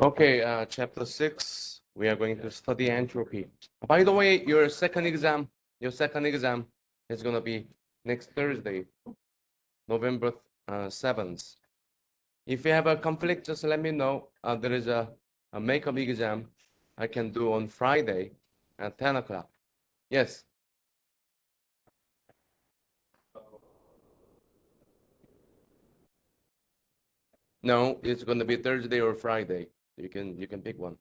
Okay, chapter 6, we are going to study entropy. By the way, your second exam is going to be next Thursday, November 7th. If you have a conflict, just let me know. There is a makeup exam I can do on Friday at 10 o'clock. Yes. No, it's going to be Thursday or Friday. You can pick one.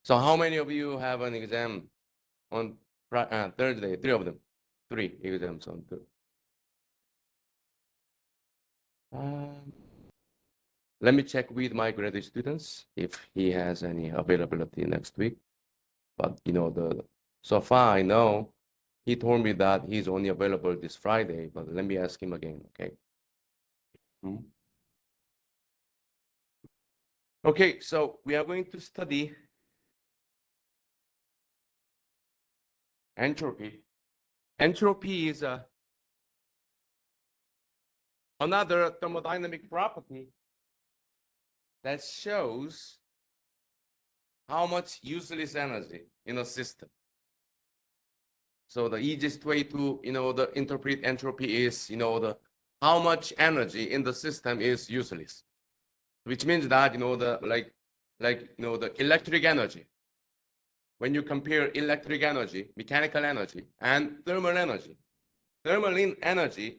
So how many of you have an exam on Thursday? 3 of them. 3 exams on Thursday. Let me check with my graduate students if he has any availability next week. But so far I know he told me that he's only available this Friday, but let me ask him again, okay? Okay, so we are going to study entropy. Entropy is another thermodynamic property that shows how much useless energy in a system. So the easiest way to interpret entropy is how much energy in the system is useless, which means that the electric energy. When you compare electric energy, mechanical energy, and thermal energy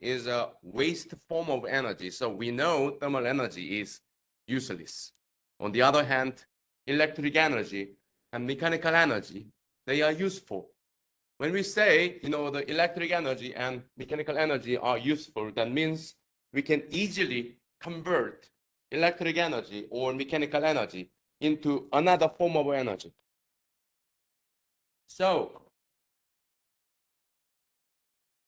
is a waste form of energy. So we know thermal energy is useless. On the other hand, electric energy and mechanical energy, they are useful. When we say, the electric energy and mechanical energy are useful, that means we can easily convert electric energy or mechanical energy into another form of energy. So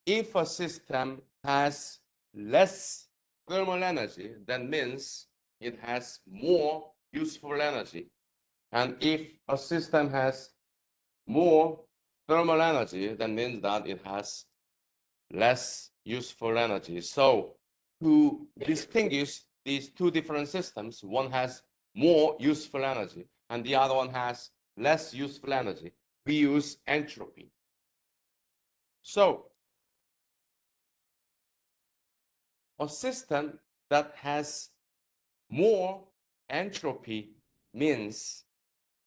if a system has less thermal energy, that means it has more useful energy. And if a system has more thermal energy, that means that it has less useful energy. So to distinguish these two different systems, one has more useful energy and the other one has less useful energy, we use entropy. So a system that has more entropy means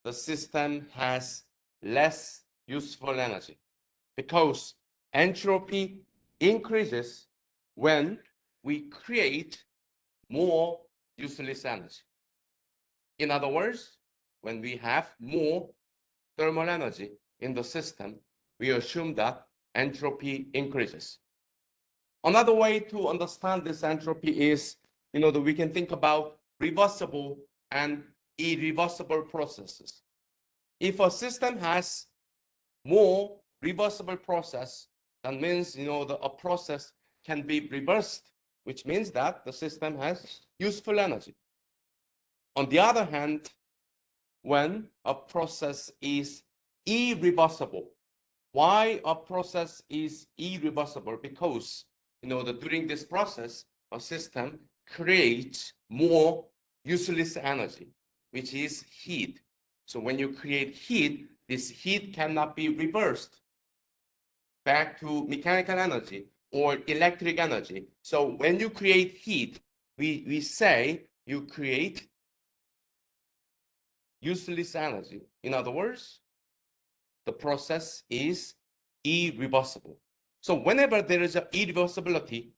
the system has less useful energy, because entropy increases when we create more useless energy. In other words, when we have more thermal energy in the system, we assume that entropy increases. Another way to understand this entropy is, that we can think about reversible and irreversible processes. If a system has more reversible process, that means, a process can be reversed, which means that the system has useful energy. On the other hand, when a process is irreversible, why a process is irreversible? Because during this process, a system creates more useless energy, which is heat. So when you create heat, this heat cannot be reversed back to mechanical energy or electric energy. So when you create heat, we say you create useless energy. In other words, the process is irreversible. So whenever there is an irreversibility,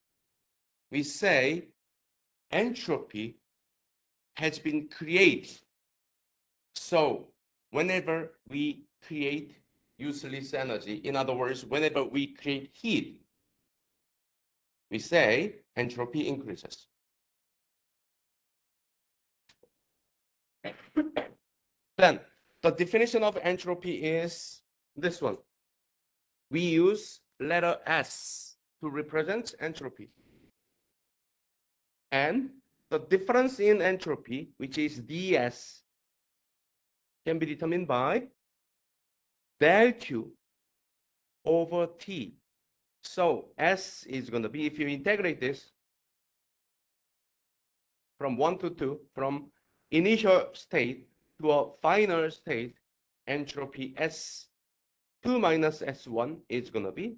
we say entropy has been created. So whenever we create useless energy, in other words, whenever we create heat, we say entropy increases. Then the definition of entropy is this one. We use letter S to represent entropy. And the difference in entropy, which is ds, can be determined by del Q over T. So S is going to be, if you integrate this from 1 to 2, from initial state to a final state, entropy S2 minus S1 is going to be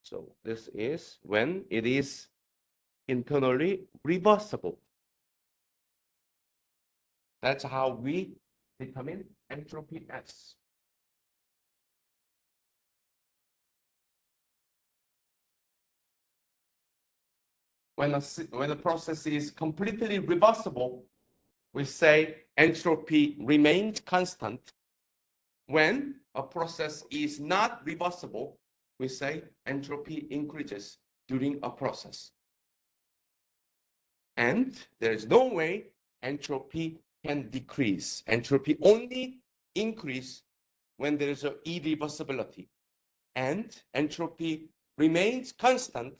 so this is when it is internally reversible. That's how we determine entropy S. When a process is completely reversible, we say entropy remains constant. When a process is not reversible, we say entropy increases during a process. And there is no way entropy can decrease. Entropy only increase when there is an irreversibility. And entropy remains constant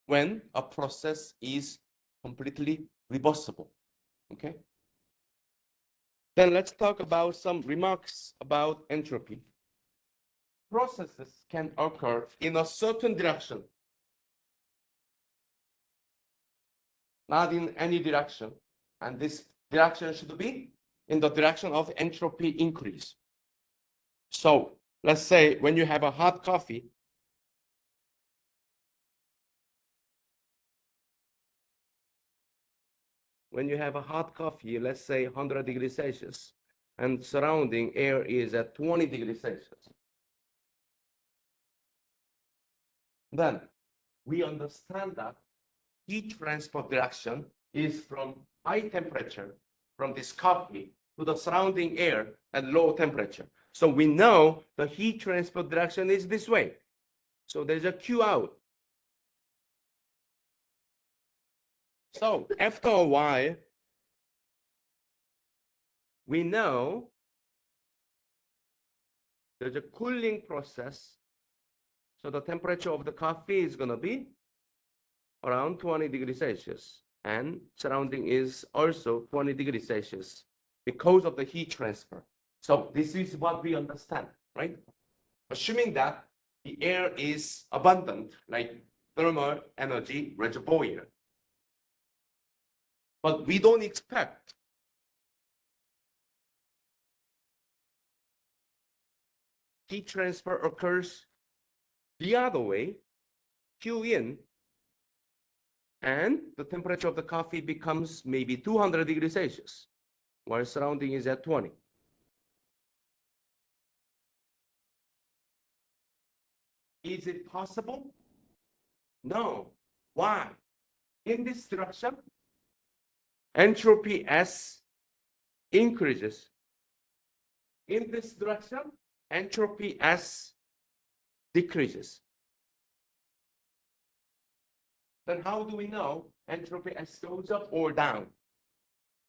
when a process is completely reversible. Okay? Then let's talk about some remarks about entropy. Processes can occur in a certain direction, not in any direction. And this direction should be in the direction of entropy increase. So let's say when you have a hot coffee, let's say 100 degrees Celsius, and surrounding air is at 20 degrees Celsius. Then we understand that heat transfer direction is from high temperature, from this coffee, to the surrounding air at low temperature. So we know the heat transfer direction is this way. So there's a Q out. So after a while, we know there's a cooling process. So the temperature of the coffee is going to be around 20 degrees Celsius. And surrounding is also 20 degrees Celsius because of the heat transfer. So this is what we understand, right? Assuming that the air is abundant, like thermal energy reservoir. But we don't expect heat transfer occurs the other way, Q in, and the temperature of the coffee becomes maybe 200 degrees Celsius, while surrounding is at 20. Is it possible? No. Why? In this direction, entropy S increases. In this direction, entropy S decreases. Then how do we know entropy S goes up or down?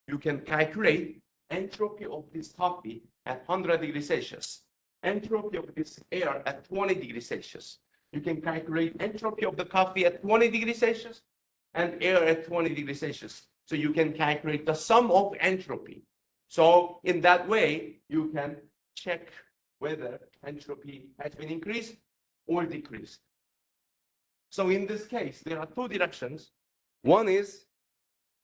You can calculate entropy of this coffee at 100 degrees Celsius, entropy of this air at 20 degrees Celsius. You can calculate entropy of the coffee at 20 degrees Celsius and air at 20 degrees Celsius. So you can calculate the sum of entropy. So in that way, you can check whether entropy has been increased or decreased. So in this case, there are two directions. One is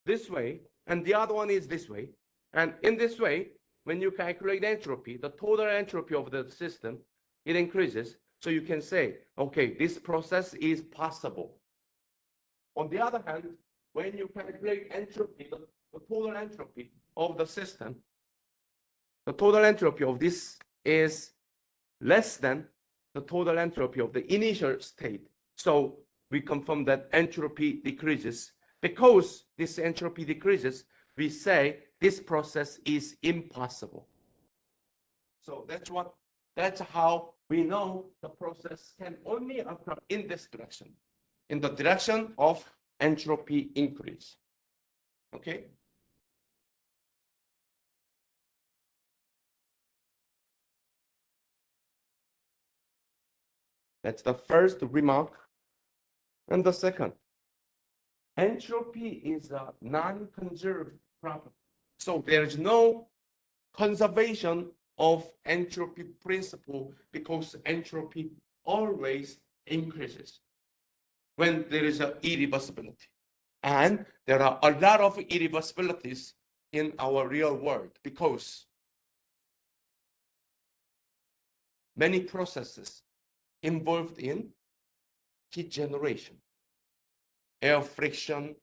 this way, and the other one is this way. And in this way, when you calculate entropy, the total entropy of the system, it increases. So you can say, okay, this process is possible. On the other hand, when you calculate entropy, the total entropy of the system, the total entropy of this is less than the total entropy of the initial state. So we confirm that entropy decreases. Because this entropy decreases, we say this process is impossible. So that's how we know the process can only occur in this direction, in the direction of entropy increase. Okay? That's the first remark. And the second, entropy is a non-conserved property. So there is no conservation of entropy principle because entropy always increases when there is an irreversibility. And there are a lot of irreversibilities in our real world because many processes involved in heat generation, air friction,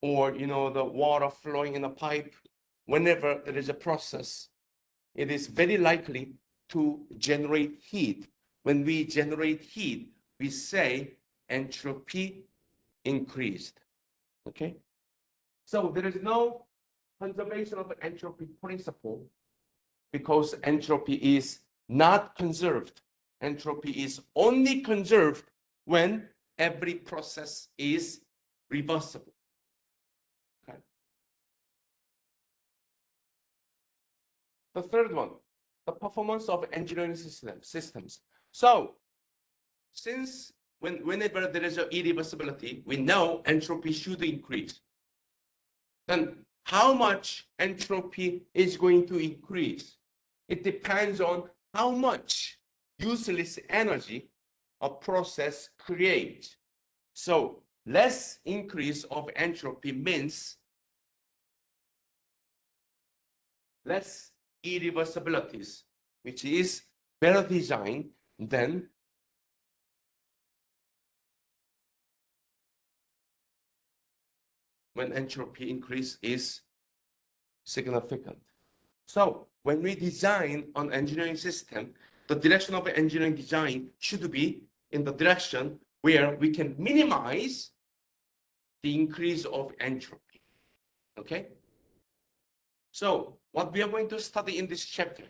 or the water flowing in a pipe. Whenever there is a process, it is very likely to generate heat. When we generate heat, we say entropy increased. Okay? So there is no conservation of the entropy principle because entropy is not conserved. Entropy is only conserved when every process is reversible. Okay. The third one, the performance of engineering systems. So since whenever there is an irreversibility, we know entropy should increase. Then how much entropy is going to increase? It depends on how much useless energy a process creates. So less increase of entropy means less irreversibilities, which is better design than when entropy increase is significant. So when we design an engineering system, the direction of engineering design should be in the direction where we can minimize the increase of entropy. Okay? So what we are going to study in this chapter.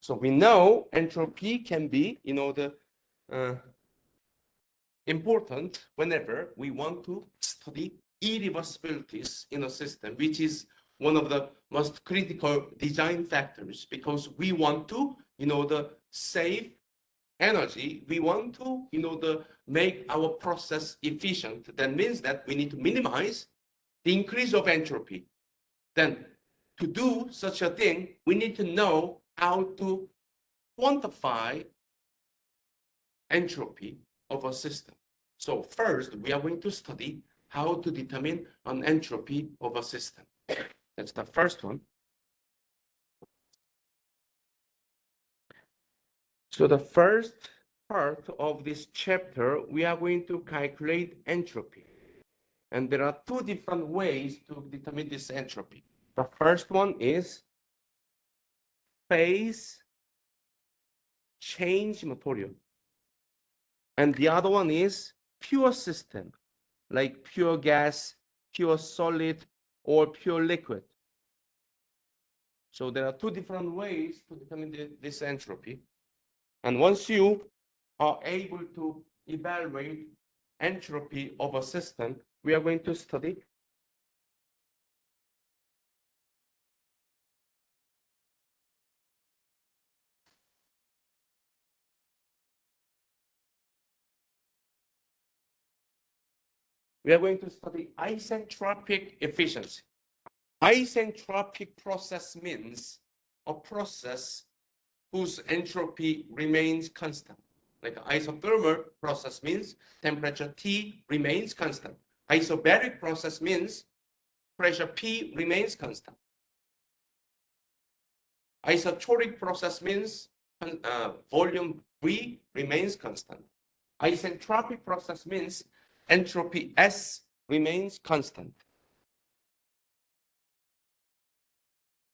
So we know entropy can be, important whenever we want to study irreversibilities in a system, which is one of the most critical design factors because we want to, save energy. We want to, make our process efficient. That means that we need to minimize the increase of entropy. Then to do such a thing, we need to know how to quantify entropy of a system. So first, we are going to study how to determine an entropy of a system. That's the first one. So the first part of this chapter, we are going to calculate entropy. And there are two different ways to determine this entropy. The first one is phase change material. And the other one is pure system, like pure gas, pure solid, or pure liquid. So there are two different ways to determine this entropy. And once you are able to evaluate entropy of a system, we are going to study isentropic efficiency. Isentropic process means a process whose entropy remains constant. Like an isothermal process means temperature T remains constant. Isobaric process means pressure P remains constant. Isochoric process means volume V remains constant. Isentropic process means entropy S remains constant.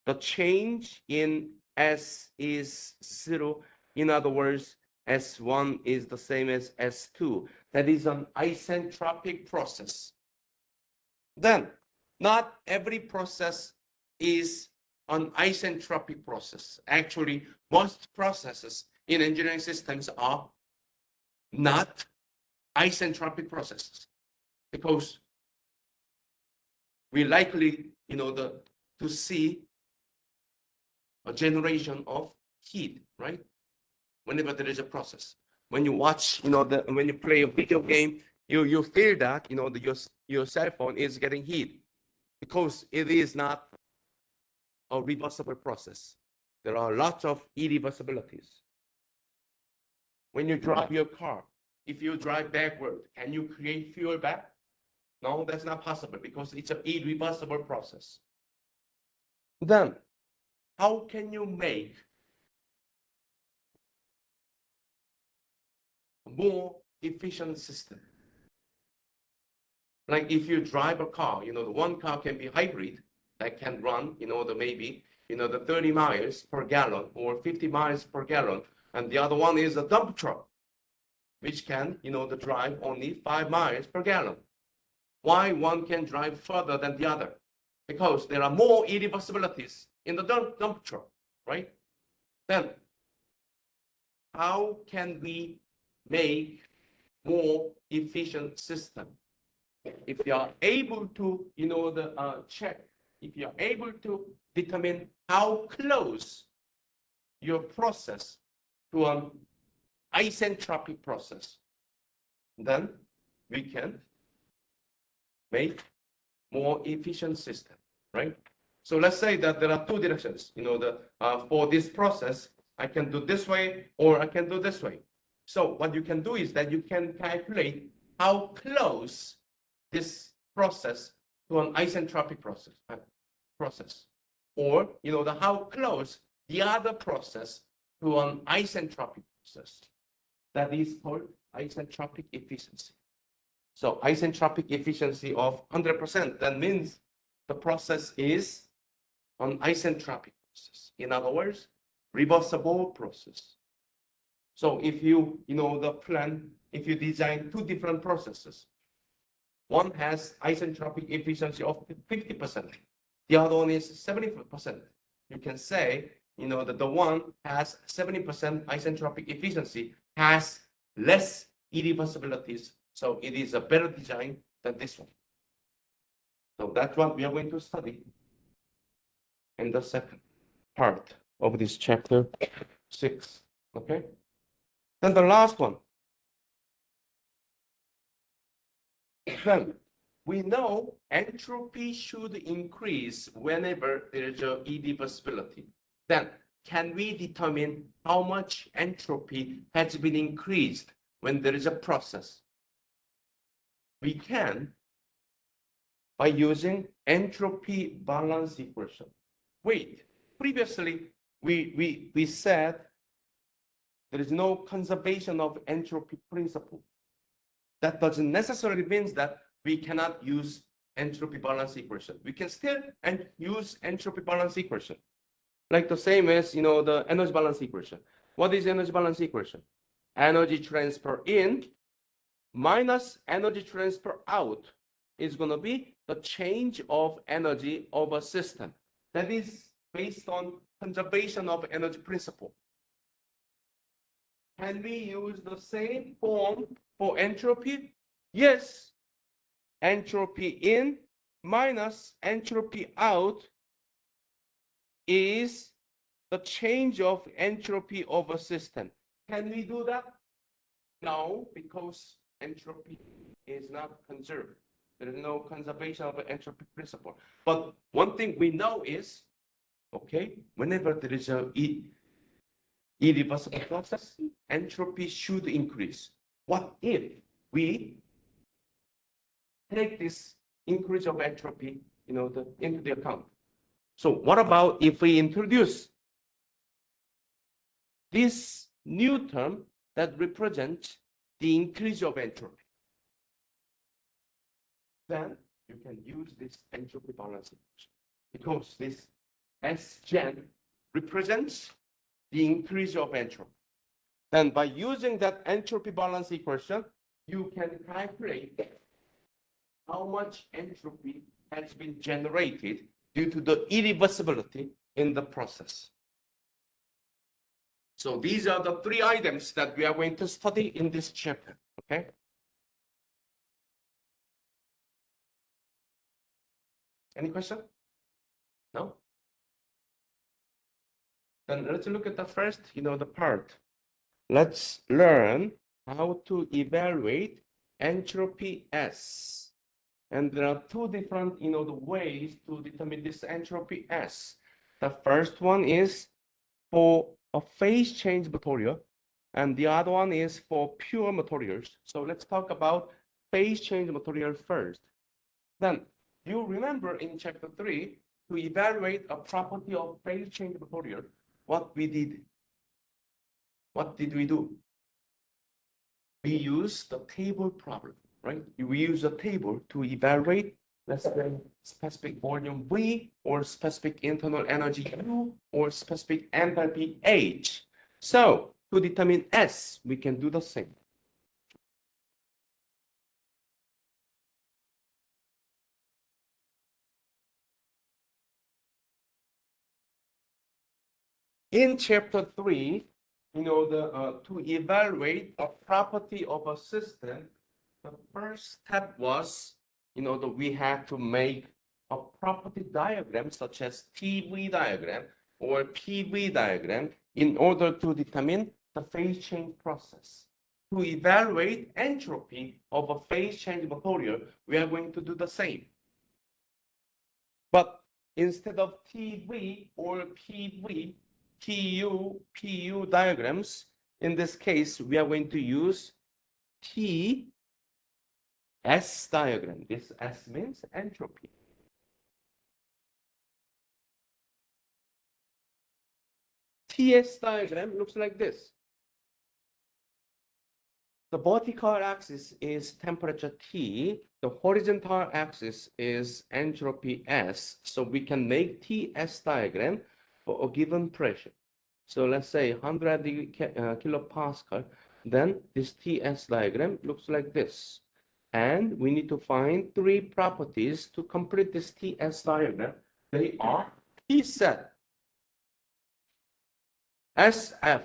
The change in S is 0. In other words, S1 is the same as S2. That is an isentropic process. Then not every process is an isentropic process. Actually, most processes in engineering systems are not isentropic processes, because we likely, to see a generation of heat, right? Whenever there is a process. When you watch, when you play a video game, you feel that, your cell phone is getting heat, because it is not a reversible process. There are lots of irreversibilities. When you drive your car, if you drive backward, can you create fuel back? No, that's not possible, because it's an irreversible process. Then, how can you make a more efficient system? Like if you drive a car, the one car can be hybrid that can run, maybe, the 30 miles per gallon or 50 miles per gallon. And the other one is a dump truck, which can, drive only 5 miles per gallon. Why one can drive further than the other? Because there are more irreversibilities in the dump truck, right? Then, how can we make more efficient system? If you are able to, check, if you are able to determine how close your process to an isentropic process, then we can make more efficient system, right? So let's say that there are two directions, for this process, I can do this way or I can do this way. So what you can do is that you can calculate how close this process to an isentropic process, or how close the other process to an isentropic process. That is called isentropic efficiency. So isentropic efficiency of 100%, that means the process is an isentropic process. In other words, reversible process. So if you, if you design two different processes, one has isentropic efficiency of 50%, the other one is 70%. You can say, that the one has 70% isentropic efficiency has less irreversibilities. So it is a better design than this one. So that's what we are going to study in the second part of this chapter 6. Okay. Then the last one. Then we know entropy should increase whenever there is an irreversibility. Then can we determine how much entropy has been increased when there is a process? We can by using entropy balance equation. Wait, previously we said there is no conservation of entropy principle. That doesn't necessarily mean that we cannot use entropy balance equation. We can still use entropy balance equation, like the same as the energy balance equation. What is energy balance equation? Energy transfer in minus energy transfer out is going to be the change of energy of a system. That is based on conservation of energy principle. Can we use the same form for entropy? Yes. Entropy in minus entropy out is the change of entropy of a system. Can we do that? No, because entropy is not conserved. There is no conservation of the entropy principle. But one thing we know is, okay, whenever there is a irreversible process, entropy should increase. What if we take this increase of entropy, into the account? So what about if we introduce this new term that represents the increase of entropy? Then you can use this entropy balance equation, because this S-gen represents the increase of entropy. Then by using that entropy balance equation, you can calculate how much entropy has been generated due to the irreversibility in the process. So these are the three items that we are going to study in this chapter, okay? Any question? No? Then let's look at the first, the part. Let's learn how to evaluate entropy S. And there are two different, the ways to determine this entropy S. The first one is for a phase change material, and the other one is for pure materials. So let's talk about phase change material first. Then you remember in chapter 3, to evaluate a property of phase change material, what we did. What did we do? We use the table problem, right? We use a table to evaluate, let's say, specific volume V, or specific internal energy U, or specific enthalpy H. So to determine S, we can do the same. In chapter 3, to evaluate a property of a system, the first step was, that we had to make a property diagram such as PV diagram or PV diagram in order to determine the phase change process. To evaluate entropy of a phase change material, we are going to do the same. But instead of TV or PV, PU diagrams, in this case, we are going to use TS diagram. This S means entropy. TS diagram looks like this. The vertical axis is temperature T. The horizontal axis is entropy S. So we can make TS diagram for a given pressure. So let's say 100 kilopascal. Then this TS diagram looks like this. And we need to find three properties to complete this TS diagram. They are T set, SF,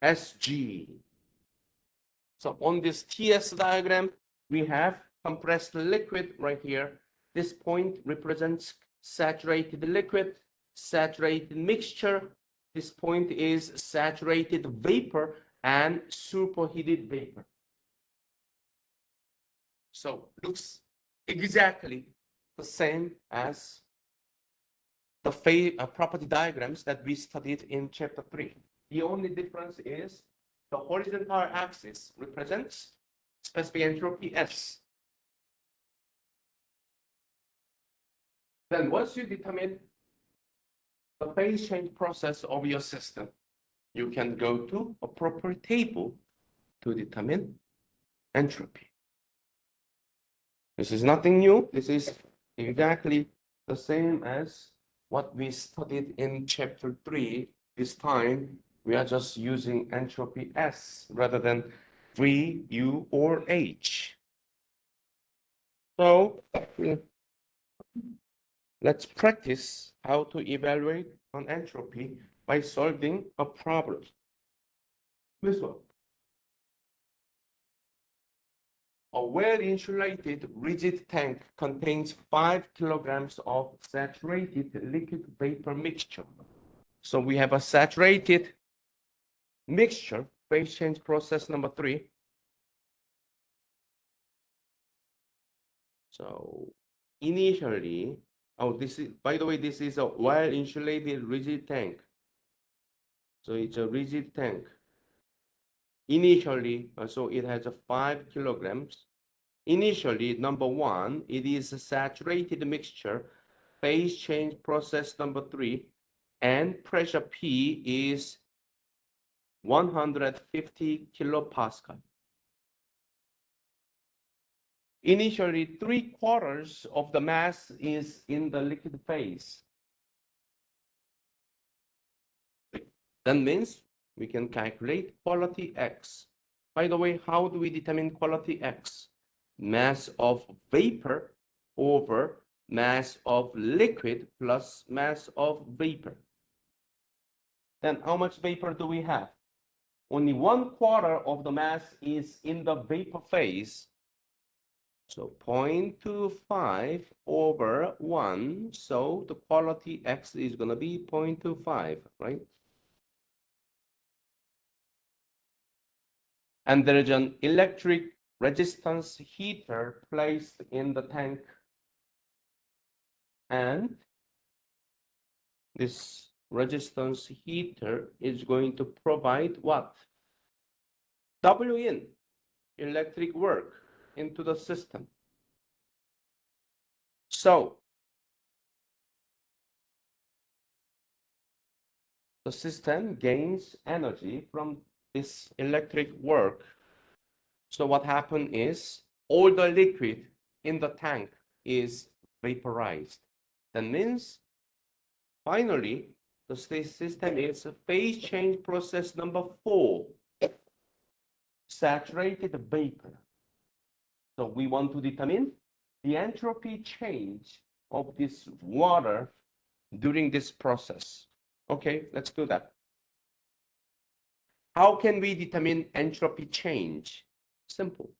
SG. So on this TS diagram, we have compressed liquid right here. This point represents saturated liquid, saturated mixture. This point is saturated vapor and superheated vapor. So looks exactly the same as the property diagrams that we studied in chapter 3. The only difference is the horizontal axis represents specific entropy S. Then once you determine the phase change process of your system, you can go to a proper table to determine entropy. This is nothing new. This is exactly the same as what we studied in chapter 3. This time, we are just using entropy S rather than V, U, or H. So let's practice how to evaluate an entropy by solving a problem. This one. A well-insulated rigid tank contains 5 kilograms of saturated liquid vapor mixture. So we have a saturated mixture, phase change process number 3. So initially, this is, by the way, this is a well-insulated rigid tank. So it's a rigid tank. Initially, so it has a 5 kilograms. Initially, number 1, it is a saturated mixture, phase change process number 3, and pressure P is 150 kilopascal. Initially, 3/4 of the mass is in the liquid phase. That means we can calculate quality X. By the way, how do we determine quality X? Mass of vapor over mass of liquid plus mass of vapor. Then how much vapor do we have? Only 1/4 of the mass is in the vapor phase. So 0.25 over 1. So the quality X is going to be 0.25, right? And there is an electric resistance heater placed in the tank. And this resistance heater is going to provide what? W in electric work into the system. So the system gains energy from this electric work. So what happened is all the liquid in the tank is vaporized. That means finally the system is phase change process number 4, saturated vapor. So we want to determine the entropy change of this water during this process. Okay, let's do that. How can we determine entropy change? Simple.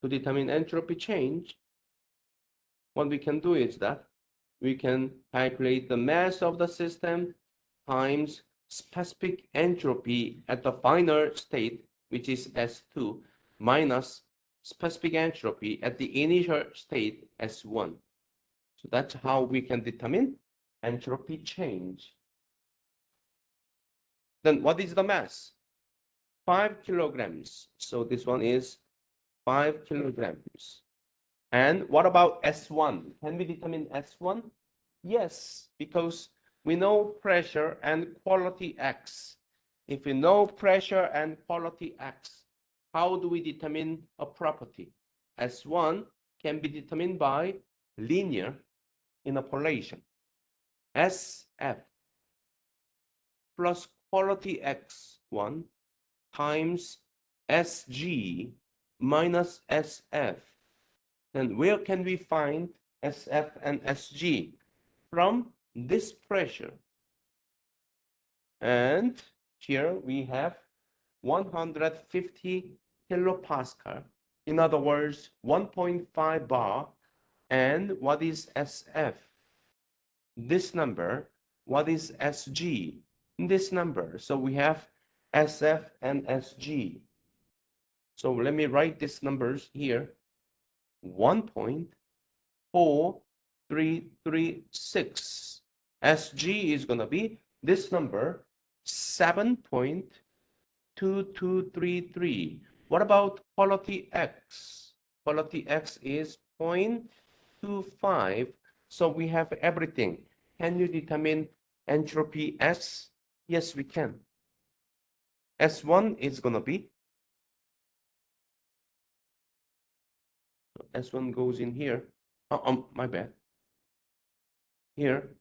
To determine entropy change, what we can do is that we can calculate the mass of the system times specific entropy at the final state, which is S2, minus specific entropy at the initial state, S1. So that's how we can determine entropy change. Then what is the mass? 5 kilograms. So this one is 5 kilograms. And what about S1? Can we determine S1? Yes, because we know pressure and quality X. If we know pressure and quality X, how do we determine a property? S1 can be determined by linear interpolation. SF plus quality X1 times SG minus SF. Then where can we find SF and SG? From this pressure. And here we have 150 kilopascal. In other words, 1.5 bar. And what is SF? This number. What is SG? This number. So we have SF and SG. So let me write these numbers here. 1.4336. SG is going to be this number, 7.2233. What about quality X? Quality X is 0.25. So we have everything. Can you determine entropy S? Yes, we can. S1 is going to be, S1 goes in here. My bad. Here.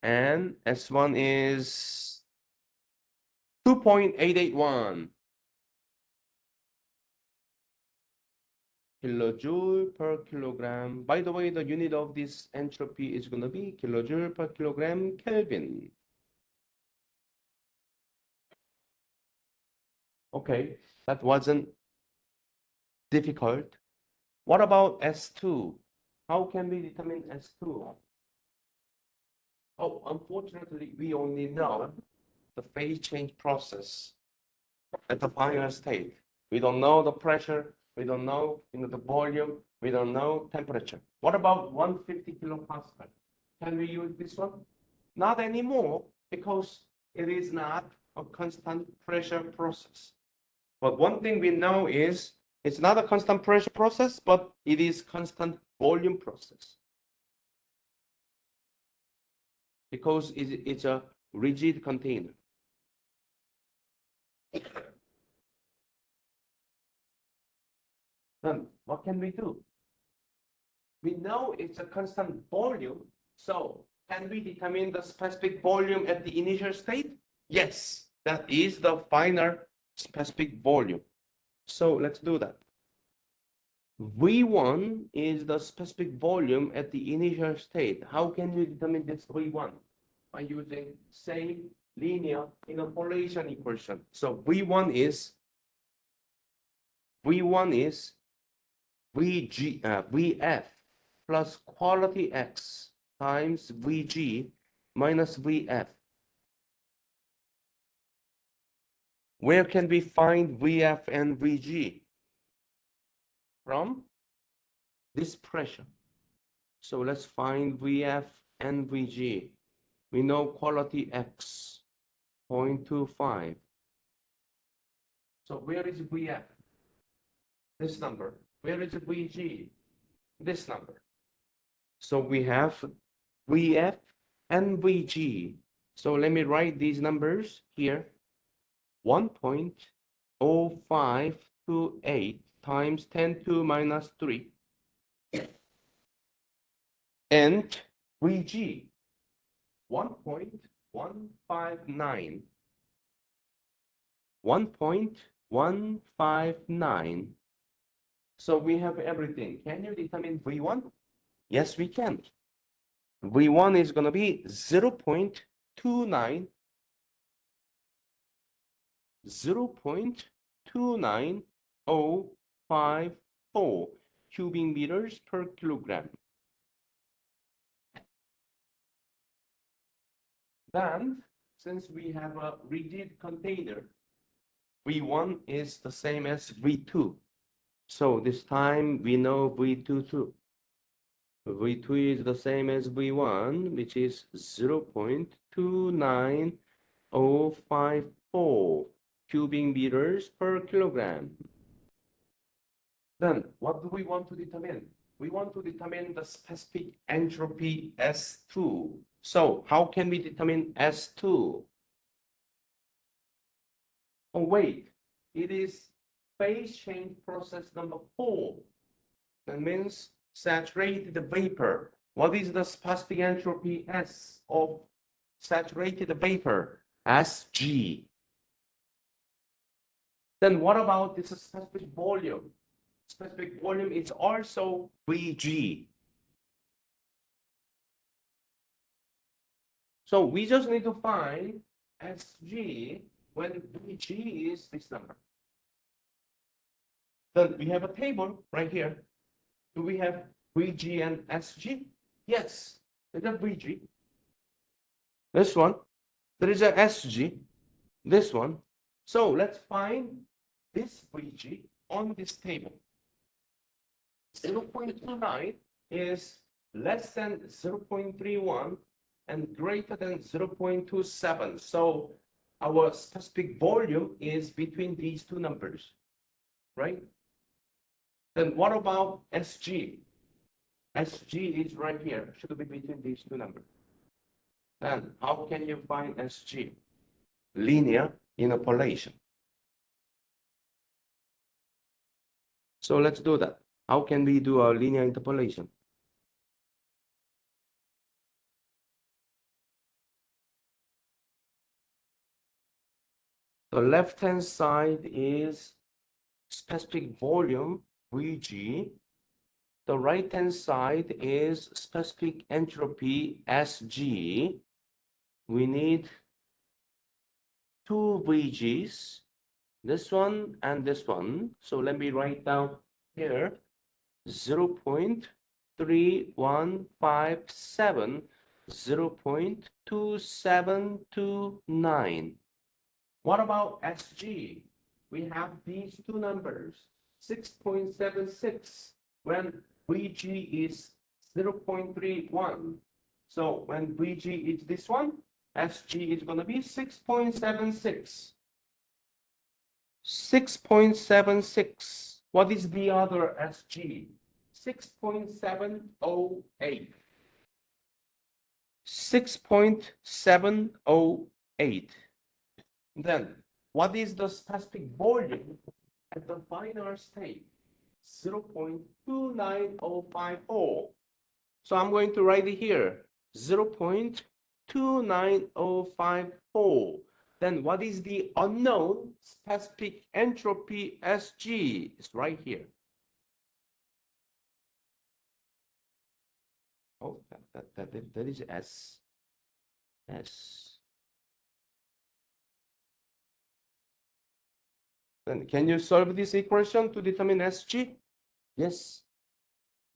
And S1 is 2.881 kilojoule per kilogram. By the way, the unit of this entropy is going to be kilojoule per kilogram Kelvin. Okay, that wasn't difficult. What about S2? How can we determine S2? Oh, unfortunately, we only know the phase change process at the final state. We don't know the pressure, we don't know, the volume, we don't know temperature. What about 150 kilopascal? Can we use this one? Not anymore, because it is not a constant pressure process. But one thing we know is it's not a constant pressure process, but it is constant volume process. Because it's a rigid container. Then what can we do? We know it's a constant volume, so can we determine the specific volume at the initial state? Yes, that is the final specific volume. So let's do that. V1 is the specific volume at the initial state. How can you determine this V1? By using same linear interpolation equation. So V1 is Vf plus quality X times Vg minus Vf. Where can we find Vf and Vg? From this pressure. So let's find Vf and Vg. We know quality X, 0.25. So where is Vf? This number. Where is Vg? This number. So we have Vf and Vg. So let me write these numbers here. 1.0528 times 10 to minus 3 and Vg 1.159. 1.159. So we have everything. Can you determine V1? Yes, we can. V1 is going to be 0.29 0.29054 cubic meters per kilogram. Then, since we have a rigid container, V1 is the same as V2. So this time we know V2 too. V2 is the same as V1, which is 0.29054 cubic meters per kilogram. Then what do we want to determine? We want to determine the specific entropy S2. So how can we determine S2? Oh, wait, it is phase change process number 4. That means saturated vapor. What is the specific entropy S of saturated vapor? Sg. Then what about this specific volume? Specific volume is also Vg. So we just need to find Sg when Vg is this number. Then we have a table right here. Do we have Vg and Sg? Yes, there's a Vg. This one. There is a Sg. This one. So let's find this Vg on this table. 0.29 is less than 0.31 and greater than 0.27. So our specific volume is between these two numbers, right? Then what about Sg? Sg is right here, should be between these two numbers. Then how can you find Sg? Linear interpolation. So let's do that. How can we do a linear interpolation? The left-hand side is specific volume, Vg. The right-hand side is specific entropy, Sg. We need two Vgs, this one and this one. So let me write down here 0.3157, 0.2729. What about Sg? We have these two numbers, 6.76 when Vg is 0.31. So when Vg is this one, Sg is going to be 6.76. 6.76. What is the other Sg? 6.708. 6.708. Then, what is the specific volume at the final state? 0.29054. So I'm going to write it here, 0.29054. Then what is the unknown specific entropy Sg? It's right here. That is S. S. Then can you solve this equation to determine SG? Yes.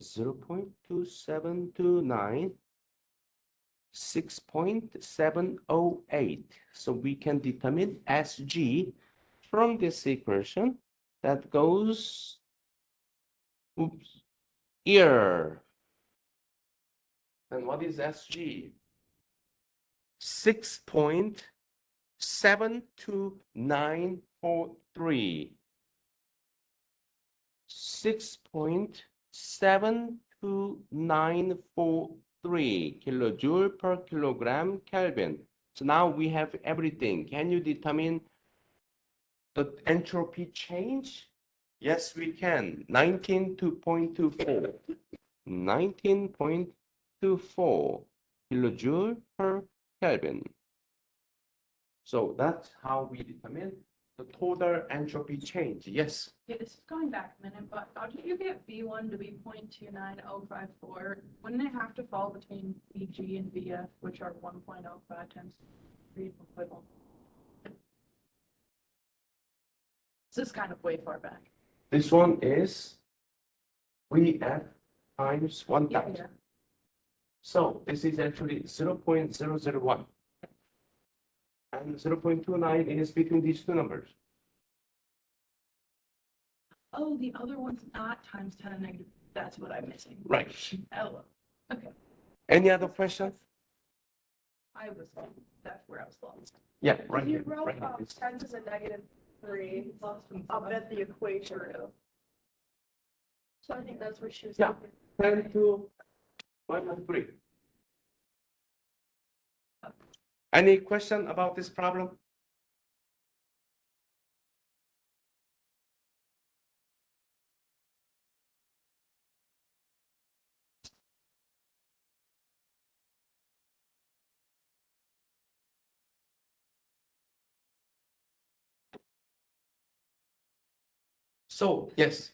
0.2729, 6.708. So we can determine SG from this equation that goes, oops, here. And what is SG? 6.72943. 6.72943 kilojoule per kilogram Kelvin. So now we have everything. Can you determine the entropy change? Yes, we can. 19.24. 19.24 kilojoule per Kelvin. So that's how we determine the total entropy change. Yes. Yeah, this is going back a minute, but how did you get V1 to be 0.29054? Wouldn't it have to fall between VG and VF, which are 1.05 times 3 equivalent? This is kind of way far back. This one is VF times 1000. Yeah. So this is actually 0.001. And 0.29 is between these two numbers. Oh, the other one's not times 10 and negative. That's what I'm missing. Right. Oh, okay. Any other questions? That's where I was lost. Yeah, right You here. wrote Right here. 10 to the negative 3 up at the equation. So I think that's where she was. Yeah. 10 to minus 3. Any question about this problem? So, yes.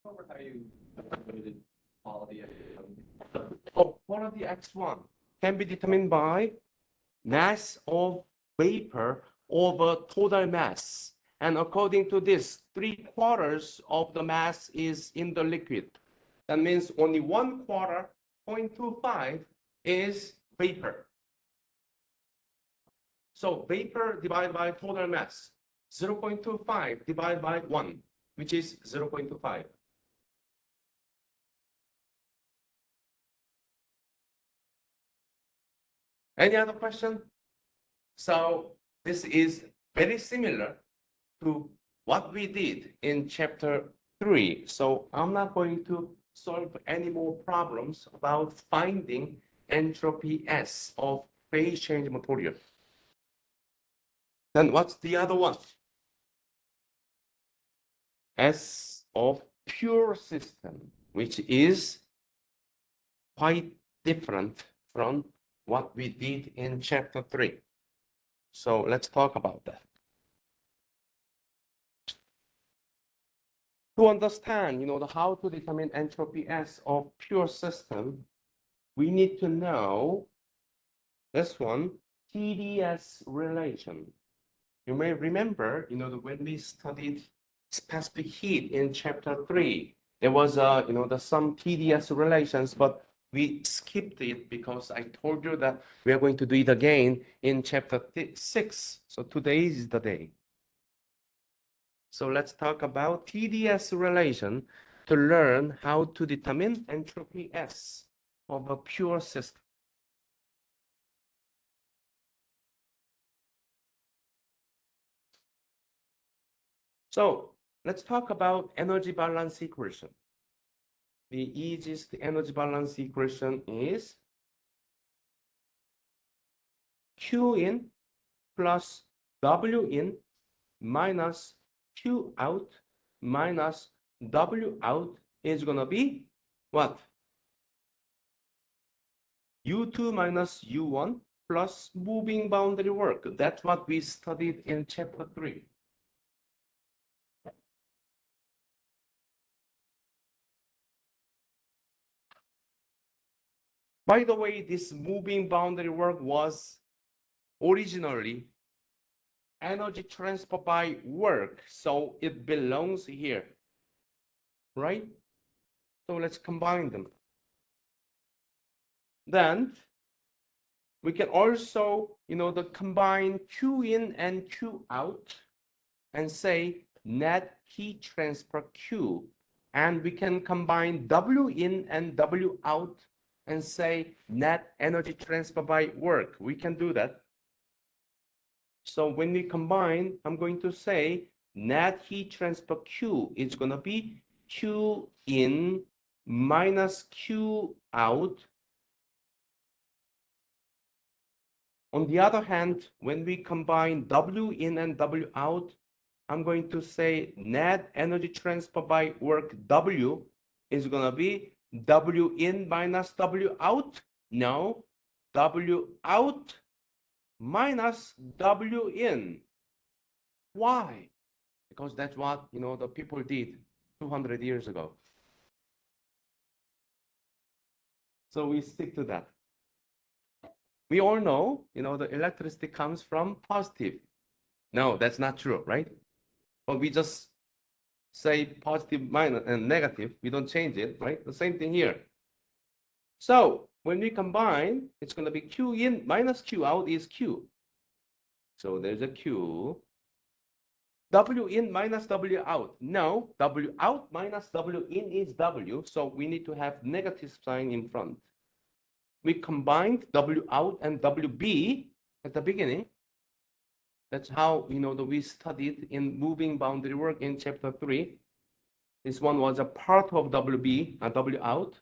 How you calculated quality? Oh, quality X1 can be determined by mass of vapor over total mass. And according to this, 3/4 of the mass is in the liquid. That means only 1/4, 0.25, is vapor. So vapor divided by total mass, 0.25 divided by 1, which is 0.25. Any other question? So this is very similar to what we did in chapter 3. So I'm not going to solve any more problems about finding entropy S of phase change material. Then what's the other one? S of pure system, which is quite different from what we did in chapter 3. So let's talk about that. To understand, how to determine entropy S of pure system, we need to know this one, TdS relation. You may remember, when we studied specific heat in chapter 3, there was some TdS relations, but we skipped it because I told you that we are going to do it again in chapter 6. So today is the day. So let's talk about TdS relation to learn how to determine entropy S of a pure system. So let's talk about energy balance equation. The easiest energy balance equation is Q in plus W in minus Q out minus W out is going to be what? U2 minus U1 plus moving boundary work. That's what we studied in chapter 3. By the way, this moving boundary work was originally energy transfer by work, so it belongs here, right? So let's combine them. Then we can also, the combine Q in and Q out and say net heat transfer Q. And we can combine W in and W out and say net energy transfer by work. We can do that. So when we combine, I'm going to say net heat transfer Q is going to be Q in minus Q out. On the other hand, when we combine W in and W out, I'm going to say net energy transfer by work W is going to be W in minus W out. No, W out minus W in. Why? Because that's what, the people did 200 years ago. So we stick to that. We all know, the electricity comes from positive. No, that's not true, right? But we just say positive, minus, and negative. We don't change it, right? The same thing here. So when we combine, it's going to be Q in minus Q out is Q. So there's a Q. W in minus W out. No, W out minus W in is W. So we need to have negative sign in front. We combined W out and WB at the beginning. That's how, that we studied in moving boundary work in chapter 3. This one was a part of WB, W out.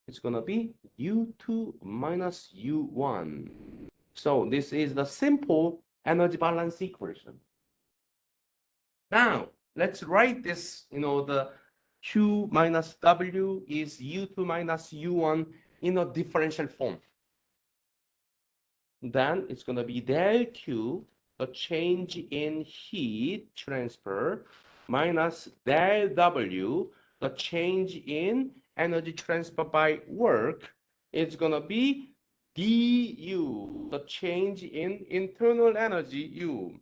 It's going to be U2 minus U1. So this is the simple energy balance equation. Now, let's write this, the Q minus W is U2 minus U1 in a differential form. Then it's going to be del Q, the change in heat transfer, minus del W, the change in energy transfer by work. It's going to be du, the change in internal energy U.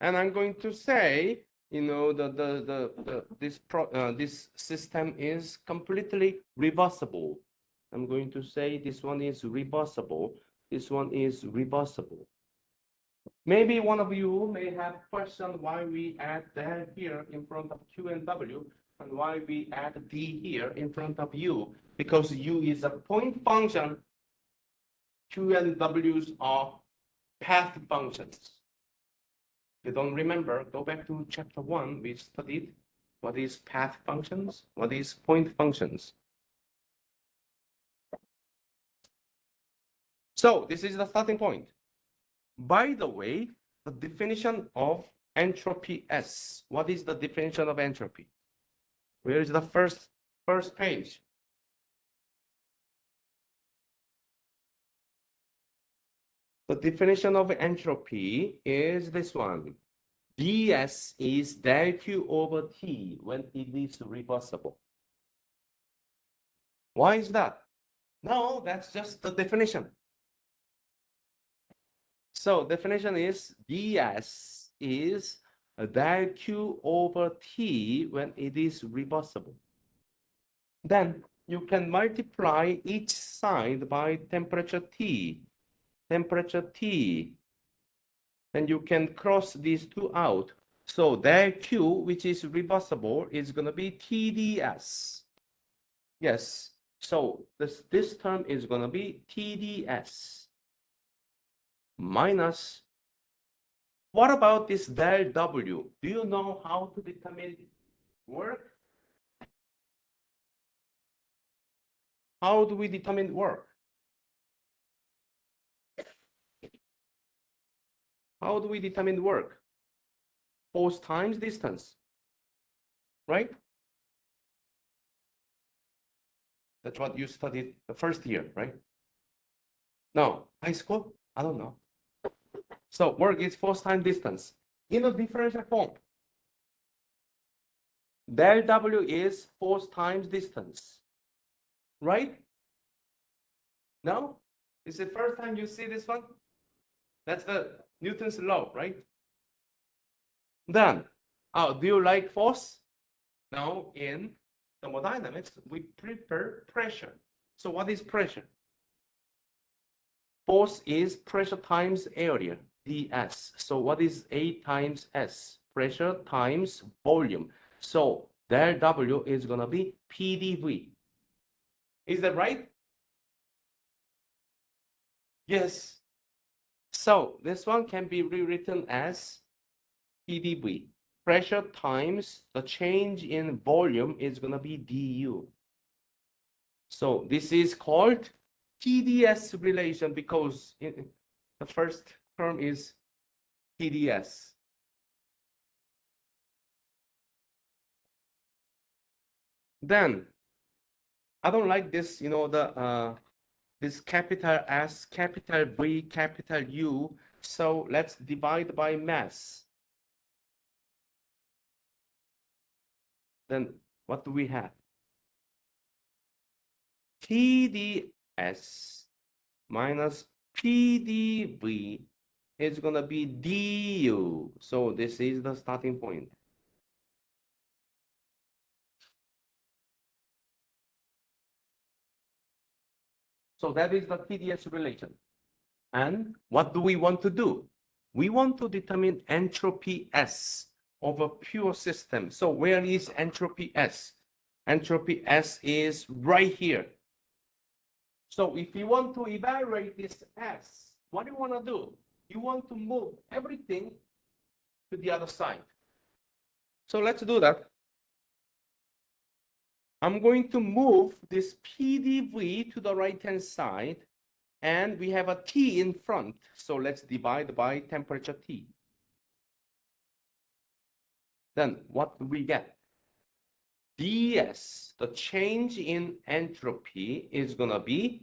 And I'm going to say, this system is completely reversible. I'm going to say this one is reversible. This one is reversible. Maybe one of you may have questioned why we add del here in front of Q and W and why we add D here in front of U, because U is a point function. Q and W's are path functions. If you don't remember, go back to chapter 1. We studied what is path functions, what is point functions. So this is the starting point. By the way, the definition of entropy S. What is the definition of entropy? Where is the first page? The definition of entropy is this one. ds is del Q over T when it is reversible. Why is that? No, that's just the definition. So definition is ds is del Q over T when it is reversible. Then you can multiply each side by temperature T. Temperature T. And you can cross these two out. So del Q, which is reversible, is going to be TdS. Yes. So this term is going to be TdS minus. What about this del W? Do you know how to determine work? How do we determine work? How do we determine work? Force times distance, right? That's what you studied the first year, right? No, high school? I don't know. So work is force times distance in a differential form. Del W is force times distance, right? No? Is the first time you see this one? That's the Newton's law, right? Then, do you like force? Now, in thermodynamics, we prepare pressure. So what is pressure? Force is pressure times area, ds. So what is A times S? Pressure times volume. So their W is going to be PdV. Is that right? Yes. So this one can be rewritten as PdV. Pressure times the change in volume is going to be du. So this is called TDS relation because the first term is TDS. Then I don't like this, this capital S, capital V, capital U. So let's divide by mass. Then what do we have? TDS minus PDV is going to be du. So this is the starting point. So that is the TDS relation. And what do we want to do? We want to determine entropy S of a pure system. So where is entropy S? Entropy S is right here. So if you want to evaluate this S, what do you want to do? You want to move everything to the other side. So let's do that. I'm going to move this PDV to the right-hand side, and we have a T in front. So let's divide by temperature T. Then what do we get? ds, the change in entropy, is going to be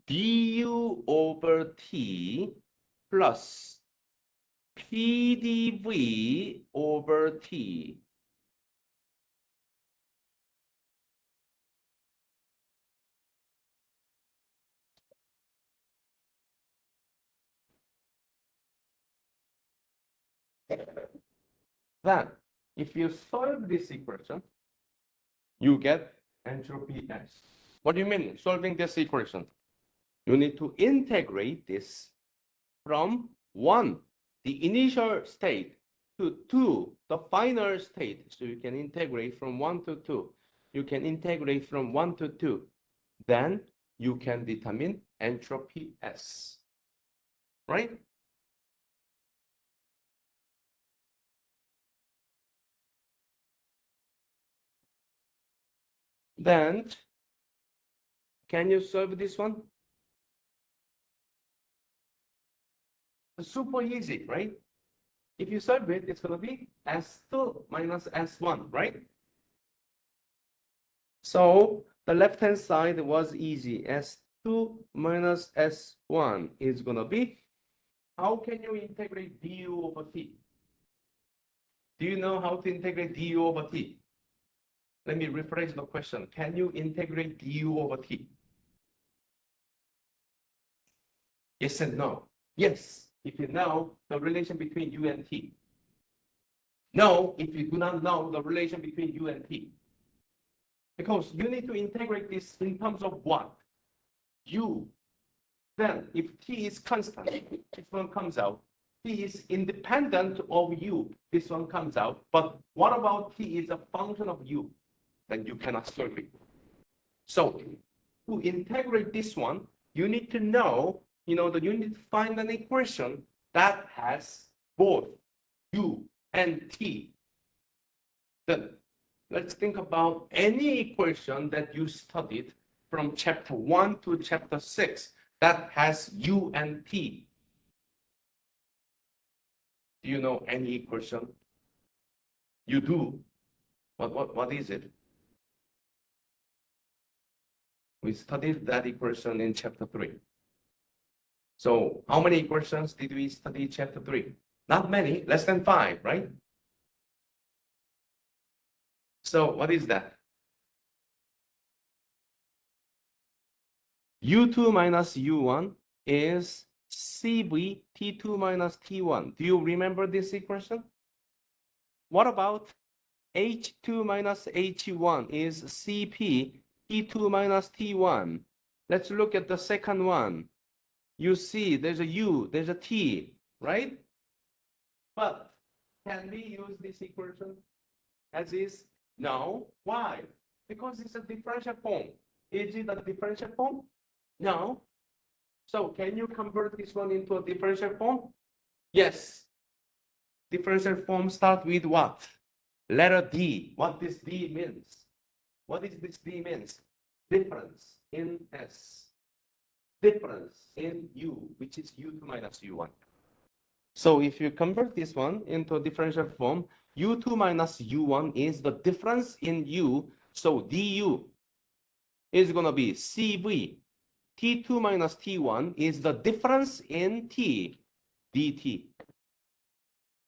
du over T plus PDV over T. Then, if you solve this equation, you get entropy S. What do you mean solving this equation? You need to integrate this from 1, the initial state, to 2, the final state. So you can integrate from 1 to 2. You can integrate from 1 to 2. Then you can determine entropy S. Right? Then, can you solve this one? It's super easy, right? If you solve it, it's going to be S2 minus S1, right? So the left-hand side was easy. S2 minus S1 is going to be, how can you integrate du over T? Do you know how to integrate du over T? Let me rephrase the question. Can you integrate du over T? Yes and no. Yes, if you know the relation between u and T. No, if you do not know the relation between u and T. Because you need to integrate this in terms of what? U. Then, if T is constant, this one comes out. T is independent of U, this one comes out. But what about T is a function of U? Then you cannot solve it. So, to integrate this one, you need to know, that you need to find an equation that has both U and T. Then, let's think about any equation that you studied from chapter 1 to chapter 6 that has U and T. Do you know any equation? You do. What is it? We studied that equation in chapter 3. So how many equations did we study in chapter 3? Not many, less than 5, right? So what is that? U2 minus U1 is CV T2 minus T1. Do you remember this equation? What about H2 minus H1 is CP T2 minus T1. Let's look at the second one. You see there's a U, there's a T, right? But can we use this equation as is? No. Why? Because it's a differential form. Is it a differential form? No. So can you convert this one into a differential form? Yes. Differential form start with what? Letter D. What this D means? What is this D means? Difference in S. Difference in U, which is U2 minus U1. So if you convert this one into a differential form, U2 minus U1 is the difference in U. So DU is going to be CV. T2 minus T1 is the difference in T, dt.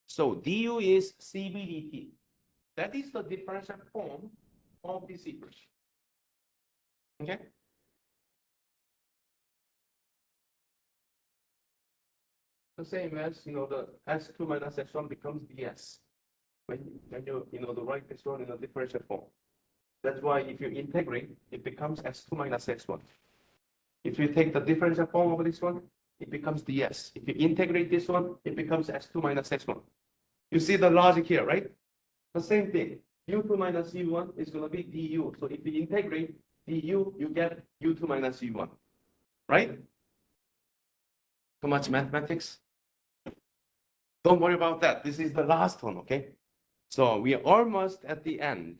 So du is CV dt. That is the differential form of this equation. Okay? The same as, the S2 minus S1 becomes ds. When you write this one in a differential form. That's why if you integrate, it becomes S2 minus S1. If you take the differential form of this one, it becomes ds. If you integrate this one, it becomes S2 minus S1. You see the logic here, right? The same thing. U2 minus U1 is going to be du. So if you integrate du, you get U2 minus U1, right? Too much mathematics? Don't worry about that. This is the last one, okay? So we are almost at the end.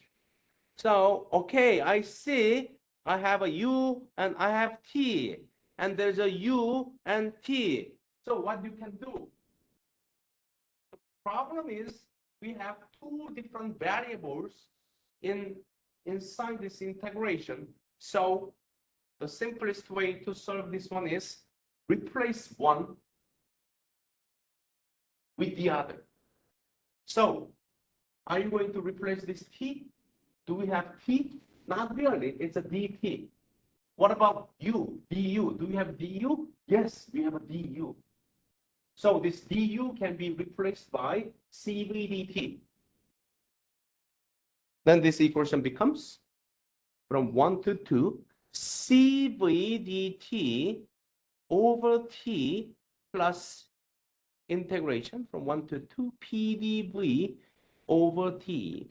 So, okay, I see I have a U and I have T, and there's a U and T. So what you can do? The problem is we have two different variables inside this integration. So the simplest way to solve this one is replace one with the other. So are you going to replace this T? Do we have T? Not really, it's a dt. What about U, du? Do we have du? Yes, we have a du. So this du can be replaced by CV dt. Then this equation becomes from 1 to 2, CV dt over T plus integration from 1 to 2 PdV over T.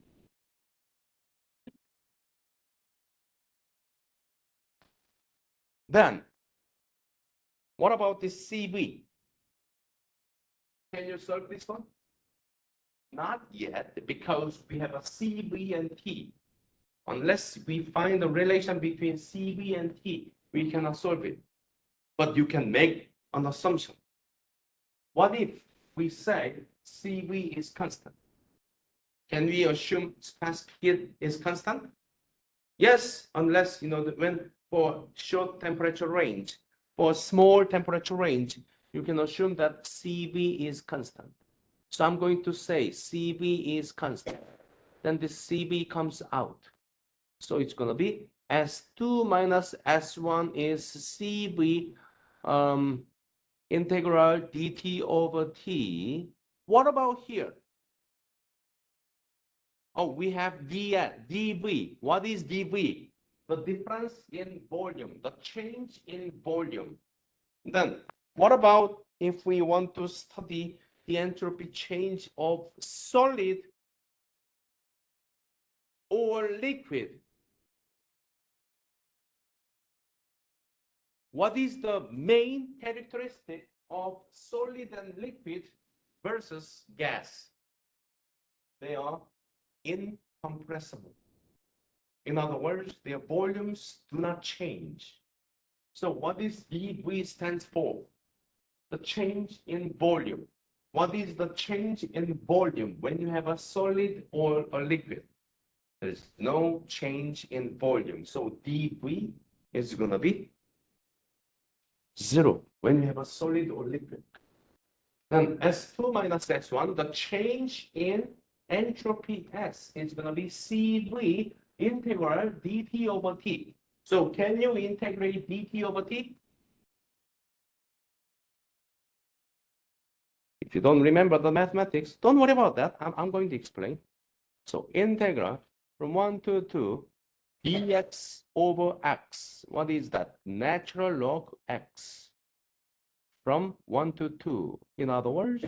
Then, what about this CV? Can you solve this one? Not yet, because we have a CV and T. Unless we find a relation between CV and T, we cannot solve it. But you can make an assumption. What if we say CV is constant? Can we assume heat is constant? Yes, unless, when for short temperature range, for small temperature range, you can assume that CV is constant. So I'm going to say CV is constant. Then this CV comes out. So it's going to be S2 minus S1 is CV integral dt over T. What about here? Oh, we have dV. What is dV? The difference in volume, the change in volume. Then, what about if we want to study the entropy change of solid or liquid? What is the main characteristic of solid and liquid versus gas? They are incompressible. In other words, their volumes do not change. So what is dV stands for? The change in volume. What is the change in volume when you have a solid or a liquid? There is no change in volume. So dV is going to be 0 when you have a solid or liquid. Then S2 minus S1, the change in entropy S is going to be CV integral dt over T. So can you integrate dt over t? If you don't remember the mathematics, don't worry about that. I'm going to explain. So integral from 1 to 2 dx over x. What is that? Natural log x from 1 to 2. In other words,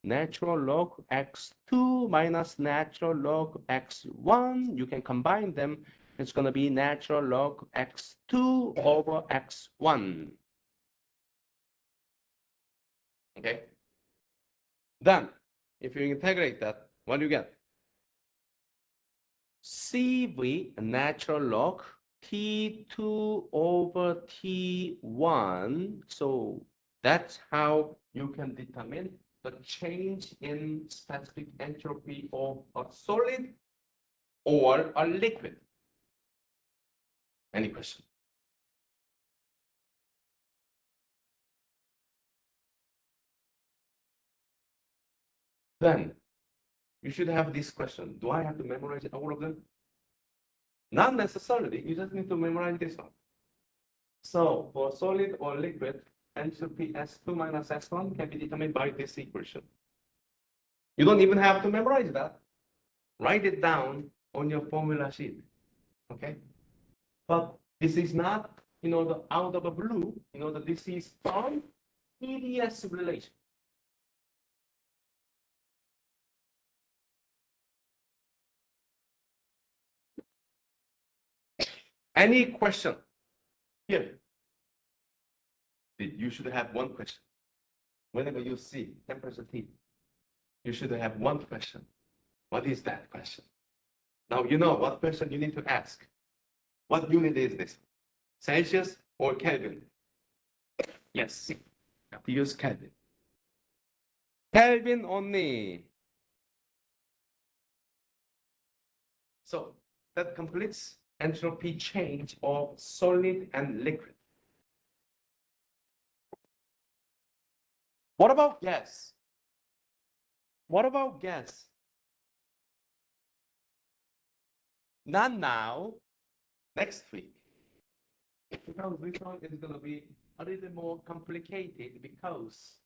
natural log x2 minus natural log x1. You can combine them. It's going to be natural log x2 over x1. Okay? Then, if you integrate that, what do you get? CV natural log T2 over T1. So that's how you can determine the change in specific entropy of a solid or a liquid. Any question? Then you should have this question. Do I have to memorize all of them? Not necessarily. You just need to memorize this one. So for solid or liquid, entropy S2 minus S1 can be determined by this equation. You don't even have to memorize that. Write it down on your formula sheet. Okay? But this is not, the out of the blue, that this is from EDS relation. Any question? Here. You should have one question. Whenever you see temperature T, you should have one question. What is that question? Now you know what question you need to ask. What unit is this? Celsius or Kelvin? Yes, you have to use Kelvin. Kelvin only. So that completes entropy change of solid and liquid. What about gas? What about gas? Not now, next week. Because this one is going to be a little more complicated because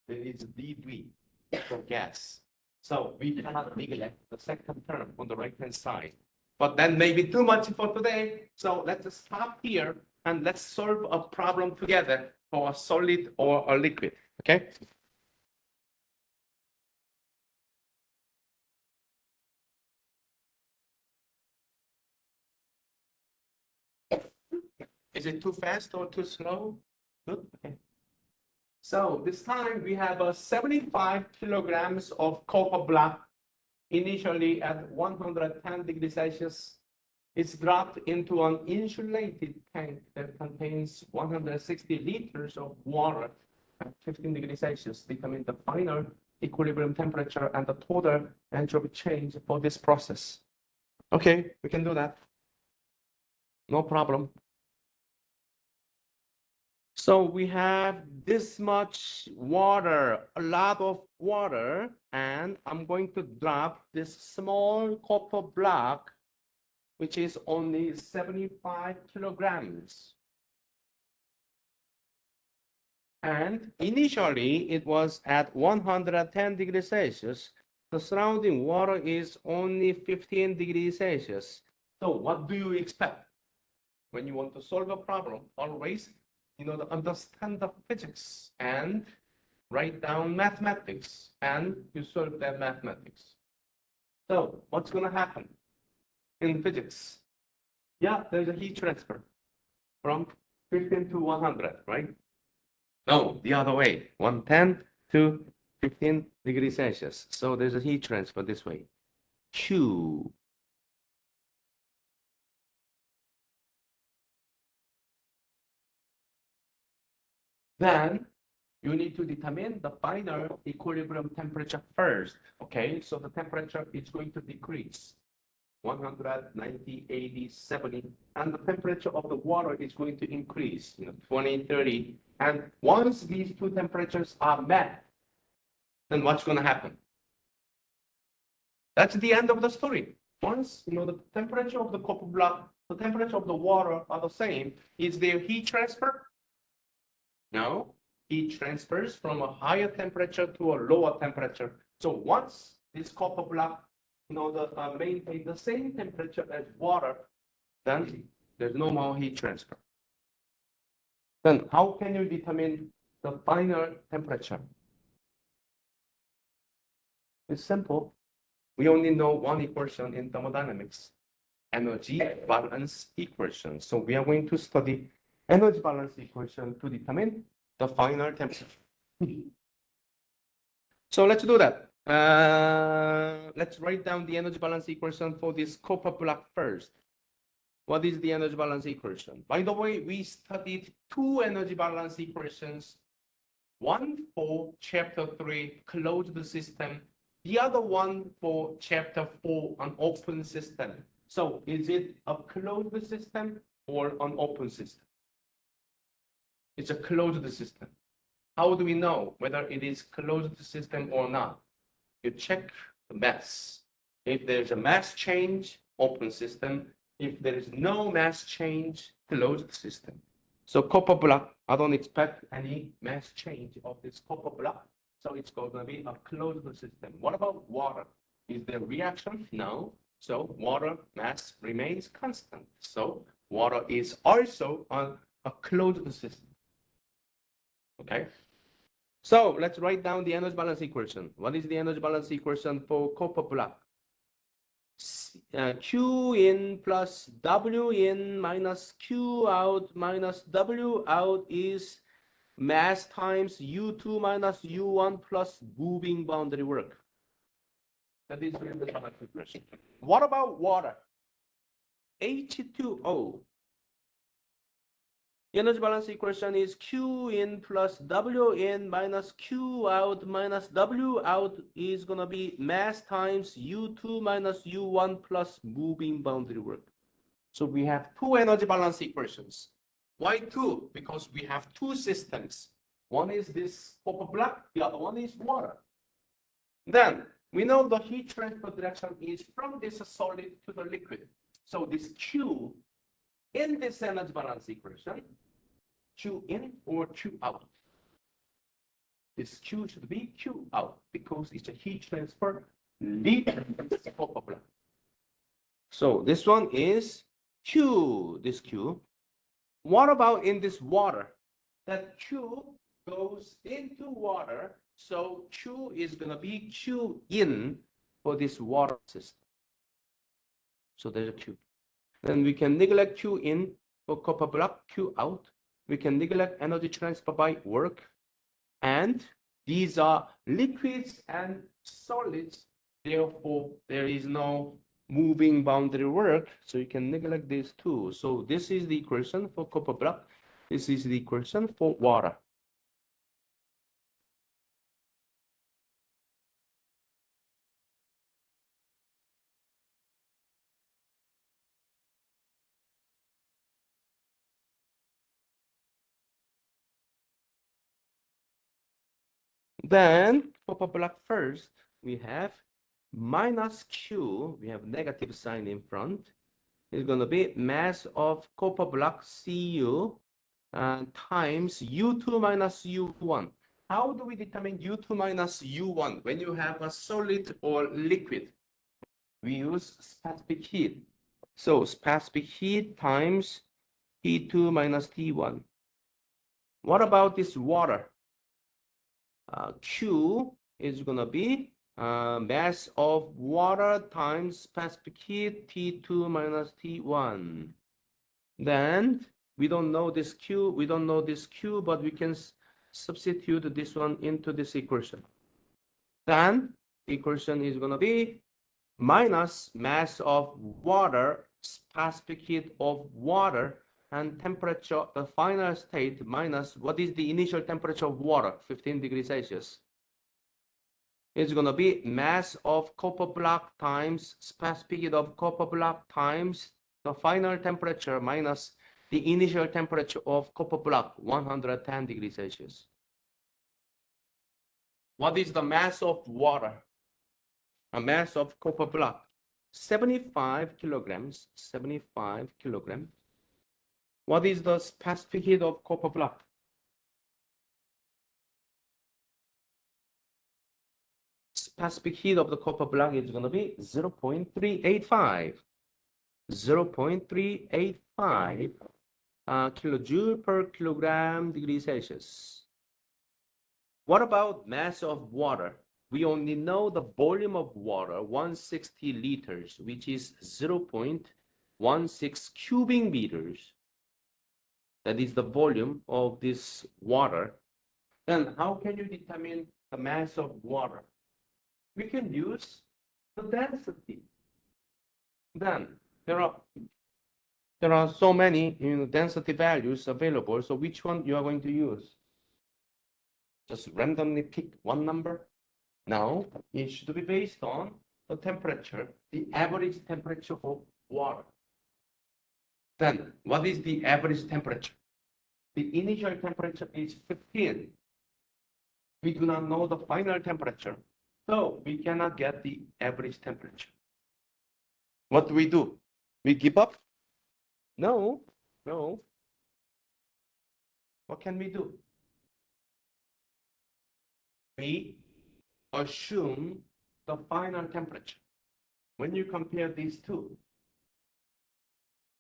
there is dB for gas. So we cannot neglect the second term on the right-hand side. But that may be too much for today. So let's stop here and let's solve a problem together for a solid or a liquid. Okay? Is it too fast or too slow? Good. Okay. So this time we have 75 kilograms of copper block initially at 110 degrees Celsius. It's dropped into an insulated tank that contains 160 liters of water at 15 degrees Celsius, determine the final equilibrium temperature and the total entropy change for this process. Okay, we can do that. No problem. So we have this much water, a lot of water, and I'm going to drop this small copper block, which is only 75 kilograms. And initially it was at 110 degrees Celsius. The surrounding water is only 15 degrees Celsius. So what do you expect? When you want to solve a problem, always to understand the physics and write down mathematics and you solve that mathematics. So what's going to happen in physics? Yeah, there's a heat transfer from 15 to 100, right? No, the other way, 110 to 15 degrees Celsius. So there's a heat transfer this way. Q. Then you need to determine the final equilibrium temperature first. Okay, so the temperature is going to decrease 190, 80, 70, and the temperature of the water is going to increase 20, 30. And once these two temperatures are met, then what's going to happen? That's the end of the story. Once the temperature of the copper block the temperature of the water are the same. Is there heat transfer? No. Heat transfers from a higher temperature to a lower temperature. So once this copper block, maintain the same temperature as water, then there's no more heat transfer. Then how can you determine the final temperature? It's simple. We only know one equation in thermodynamics, energy balance equation. So we are going to study energy balance equation to determine the final temperature. So let's do that. Let's write down the energy balance equation for this copper block first. What is the energy balance equation? By the way, we studied two energy balance equations. One for chapter 3, closed system. The other one for chapter 4, an open system. So is it a closed system or an open system? It's a closed system. How do we know whether it is closed system or not? You check the mass. If there's a mass change, open system. If there is no mass change, closed system. So copper block, I don't expect any mass change of this copper block. So it's going to be a closed system. What about water? Is there reaction? No. So water mass remains constant. So water is also a closed system. Okay. So let's write down the energy balance equation. What is the energy balance equation for copper block? Q in plus W in minus Q out minus W out is mass times U2 minus U1 plus moving boundary work. That is the energy balance equation. What about water? H2O. The energy balance equation is Q in plus W in minus Q out minus W out is going to be mass times U2 minus U1 plus moving boundary work. So we have two energy balance equations. Why two? Because we have two systems. One is this copper block, the other one is water. Then we know the heat transfer direction is from this solid to the liquid. So this Q in this energy balance equation, Q in or Q out. This Q should be Q out because it's a heat transfer leading this copper block. So this one is Q, this Q. What about in this water? That Q goes into water, so Q is going to be Q in for this water system. So there's a Q. Then we can neglect Q in for copper block, Q out. We can neglect energy transfer by work. And these are liquids and solids. Therefore, there is no moving boundary work. So you can neglect these two. So this is the equation for copper block. This is the equation for water. Then copper block first, we have minus Q, we have negative sign in front. It's going to be mass of copper block Cu times U2 minus U1. How do we determine U2 minus U1 when you have a solid or liquid? We use specific heat. So specific heat times T2 minus T1. What about this water? Q is going to be mass of water times specific heat T2 minus T1. Then we don't know this Q, but we can substitute this one into this equation. Then the equation is going to be minus mass of water, specific heat of water, and temperature, the final state, minus what is the initial temperature of water, 15 degrees Celsius. It's going to be mass of copper block times specific heat of copper block times the final temperature minus the initial temperature of copper block, 110 degrees Celsius. What is the mass of water? A mass of copper block. 75 kilograms, 75 kilogram. What is the specific heat of copper block? Specific heat of the copper block is going to be 0.385. 0.385 kilojoule per kilogram degree Celsius. What about mass of water? We only know the volume of water, 160 liters, which is 0.16 cubic meters. That is the volume of this water. Then how can you determine the mass of water? We can use the density. Then there are so many density values available. So which one you are going to use? Just randomly pick one number. Now it should be based on the temperature, the average temperature of water. Then what is the average temperature? The initial temperature is 15. We do not know the final temperature, so we cannot get the average temperature. What do? We give up? No. What can we do? We assume the final temperature. When you compare these two,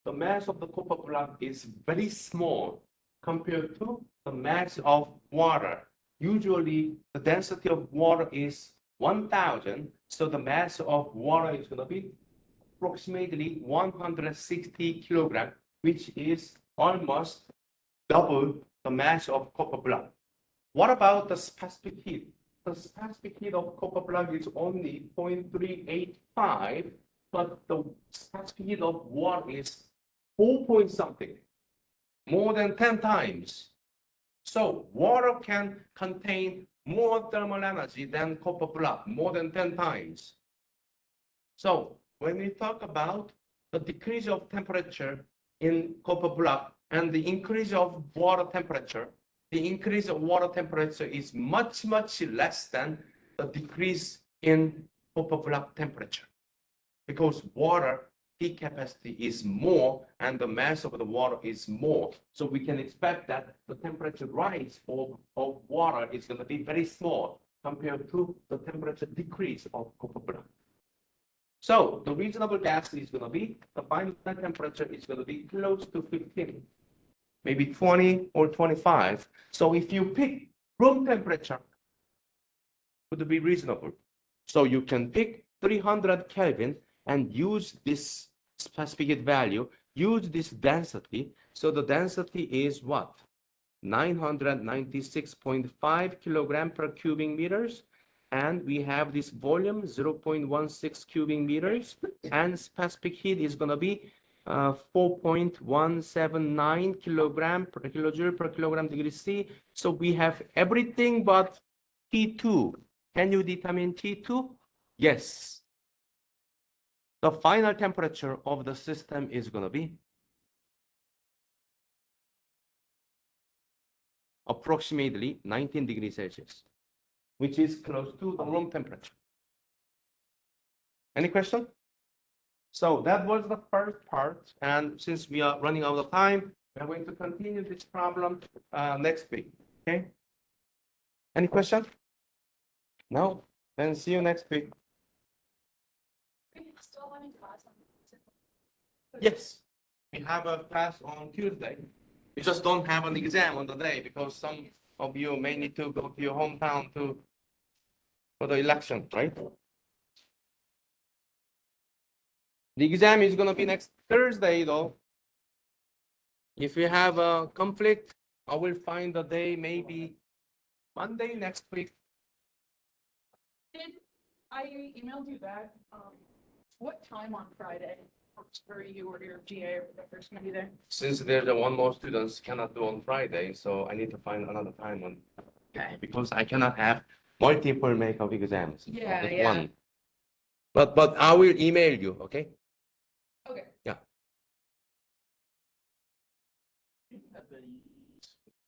the mass of the copper block is very small compared to the mass of water. Usually, the density of water is 1,000, so the mass of water is going to be approximately 160 kilogram, which is almost double the mass of copper block. What about the specific heat? The specific heat of copper block is only 0.385, but the specific heat of water is 4 point something, more than 10 times. So water can contain more thermal energy than copper block, more than 10 times. So when we talk about the decrease of temperature in copper block and the increase of water temperature, the increase of water temperature is much less than the decrease in copper block temperature, because water heat capacity is more and the mass of the water is more. So we can expect that the temperature rise of water is going to be very small compared to the temperature decrease of copper block. So the reasonable gas is going to be, the final temperature is going to be close to 15, maybe 20 or 25. So if you pick room temperature, it would be reasonable. So you can pick 300 Kelvin and use this specific heat value, use this density. So the density is what? 996.5 kilogram per cubic meters. And we have this volume 0.16 cubic meters, and specific heat is going to be 4.179 kilogram per kilojoule per kilogram degree C. So we have everything but T2. Can you determine T2? Yes. The final temperature of the system is going to be approximately 19 degrees Celsius, which is close to the room temperature. Any question? So that was the first part. And since we are running out of time, we are going to continue this problem next week. Okay? Any question? No? Then see you next week. Still having class on. Yes. We have a class on Tuesday. We just don't have an exam on the day because some of you may need to go to your hometown for the election, right? The exam is going to be next Thursday, though. If you have a conflict, I will find a day, maybe Monday next week. I emailed you back, what time on Friday for you or your GA or whatever's gonna be there? Since there's one more students cannot do on Friday, so I need to find another time on, because I cannot have multiple makeup exams. Yeah, Just yeah. one. But I will email you, okay? Okay. Yeah. Have any